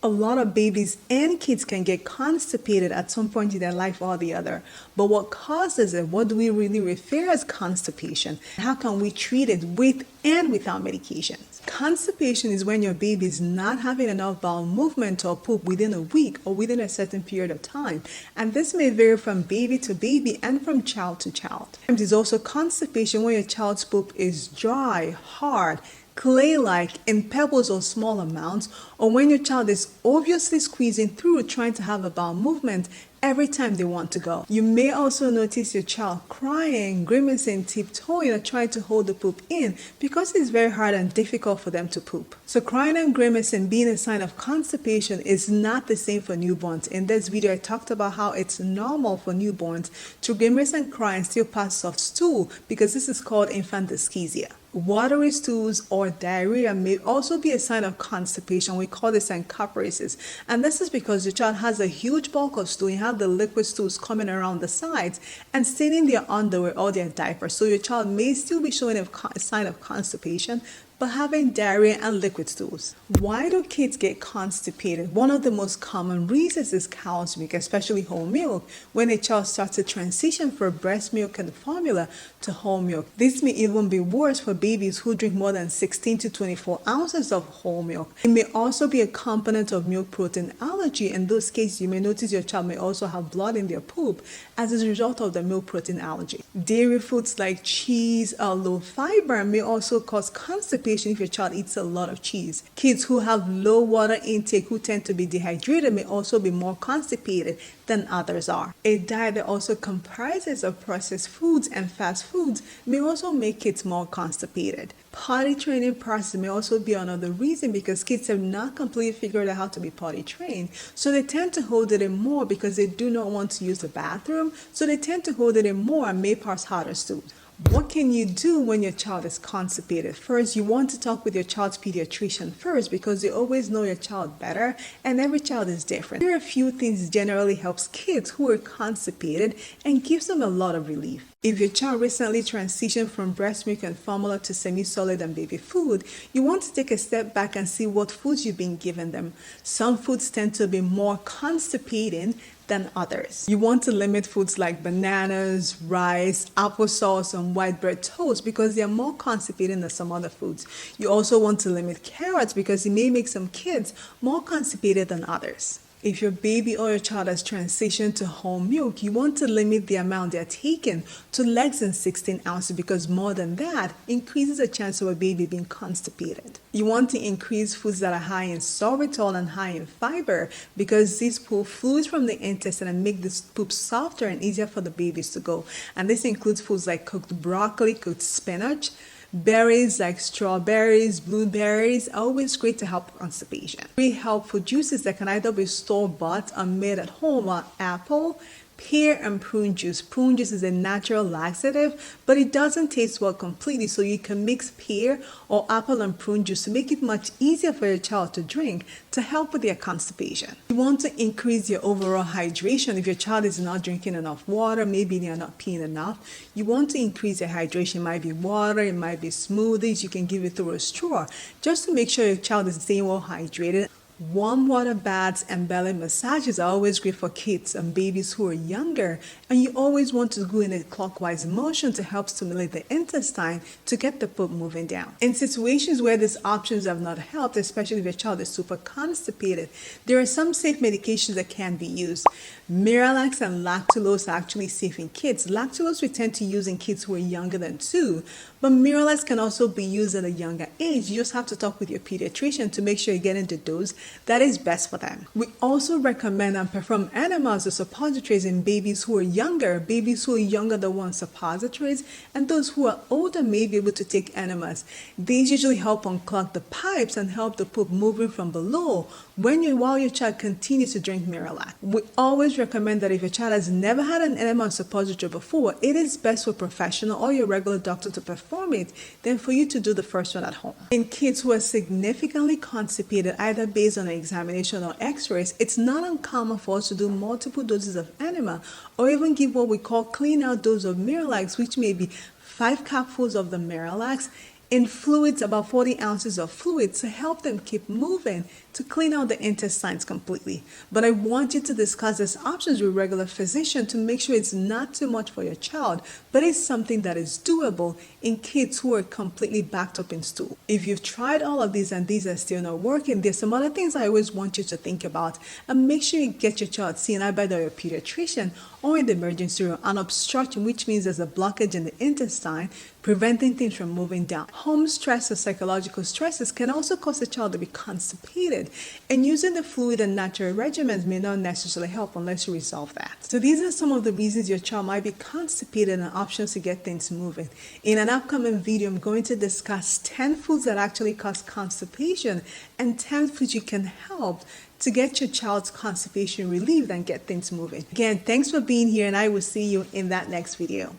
A lot of babies and kids can get constipated at some point in their life or the other. But what causes it? What do we really refer as constipation? How can we treat it with and without medications? Constipation is when your baby is not having enough bowel movement or poop within a week or within a certain period of time. And this may vary from baby to baby and from child to child. It is also constipation when your child's poop is dry, hard, clay-like in pebbles or small amounts, or when your child is obviously squeezing through trying to have a bowel movement every time they want to go. You may also notice your child crying, grimacing, tiptoeing, or trying to hold the poop in because it's very hard and difficult for them to poop. So crying and grimacing being a sign of constipation is not the same for newborns. In this video, I talked about how it's normal for newborns to grimace and cry and still pass soft stool because this is called infant dyschezia. Watery stools or diarrhea may also be a sign of constipation. We call this encopresis. And this is because the child has a huge bulk of stool. You have the liquid stools coming around the sides and staining their underwear or their diaper. So your child may still be showing a sign of constipation, but having diarrhea and liquid stools. Why do kids get constipated? One of the most common reasons is cow's milk, especially whole milk, when a child starts to transition from breast milk and formula to whole milk. This may even be worse for babies who drink more than 16 to 24 ounces of whole milk. It may also be a component of milk protein allergy. In those cases, you may notice your child may also have blood in their poop as a result of the milk protein allergy. Dairy foods like cheese or low fiber may also cause constipation if your child eats a lot of cheese. Kids who have low water intake, who tend to be dehydrated, may also be more constipated than others are. A diet that also comprises of processed foods and fast foods may also make kids more constipated. Potty training process may also be another reason because kids have not completely figured out how to be potty trained. So they tend to hold it in more because they do not want to use the bathroom. So they tend to hold it in more and may pass harder stools. What can you do when your child is constipated? First, you want to talk with your child's pediatrician first because they always know your child better and every child is different. Here are a few things generally helps kids who are constipated and gives them a lot of relief. If your child recently transitioned from breast milk and formula to semi-solid and baby food, you want to take a step back and see what foods you've been giving them. Some foods tend to be more constipating than others. You want to limit foods like bananas, rice, applesauce, and white bread toast because they are more constipating than some other foods. You also want to limit carrots because it may make some kids more constipated than others. If your baby or your child has transitioned to whole milk, you want to limit the amount they're taking to less than 16 ounces because more than that increases the chance of a baby being constipated. You want to increase foods that are high in sorbitol and high in fiber because these pull fluids from the intestine and make the poop softer and easier for the babies to go. And this includes foods like cooked broccoli, cooked spinach, berries like strawberries, blueberries are always great to help constipation. 3 helpful juices that can either be store-bought or made at home are apple, pear, and prune juice. Prune juice is a natural laxative, but it doesn't taste well completely, so you can mix pear or apple and prune juice to make it much easier for your child to drink to help with their constipation. You want to increase your overall hydration. If your child is not drinking enough water, maybe they are not peeing enough, you want to increase their hydration. It might be water, it might be smoothies, you can give it through a straw just to make sure your child is staying well hydrated. Warm water baths and belly massages are always great for kids and babies who are younger, and you always want to go in a clockwise motion to help stimulate the intestine to get the poop moving down. In situations where these options have not helped, especially if your child is super constipated, there are some safe medications that can be used. Miralax and lactulose are actually safe in kids. Lactulose we tend to use in kids who are younger than 2, but Miralax can also be used at a younger age. You just have to talk with your pediatrician to make sure you're getting the dose that is best for them. We also recommend and perform enemas or suppositories in babies who are younger. Babies who are younger that want suppositories, and those who are older may be able to take enemas. These usually help unclog the pipes and help the poop moving from below while your child continues to drink Miralax. We always recommend that if your child has never had an enema or suppository before, it is best for a professional or your regular doctor to perform it than for you to do the first one at home. In kids who are significantly constipated, either based on an examination or x-rays, it's not uncommon for us to do multiple doses of enema or even give what we call clean out dose of Miralax, which may be 5 capsules of the Miralax in fluids, about 40 ounces of fluid, to help them keep moving, to clean out the intestines completely. But I want you to discuss these options with a regular physician to make sure it's not too much for your child, but it's something that is doable in kids who are completely backed up in stool. If you've tried all of these and these are still not working, there's some other things I always want you to think about, and make sure you get your child seen either by your pediatrician or in the emergency room. An obstruction, which means there's a blockage in the intestine, preventing things from moving down. Home stress or psychological stresses can also cause the child to be constipated, and using the fluid and natural regimens may not necessarily help unless you resolve that. So these are some of the reasons your child might be constipated and options to get things moving. In an upcoming video, I'm going to discuss 10 foods that actually cause constipation and 10 foods you can help to get your child's constipation relieved and get things moving. Again, thanks for being here, and I will see you in that next video.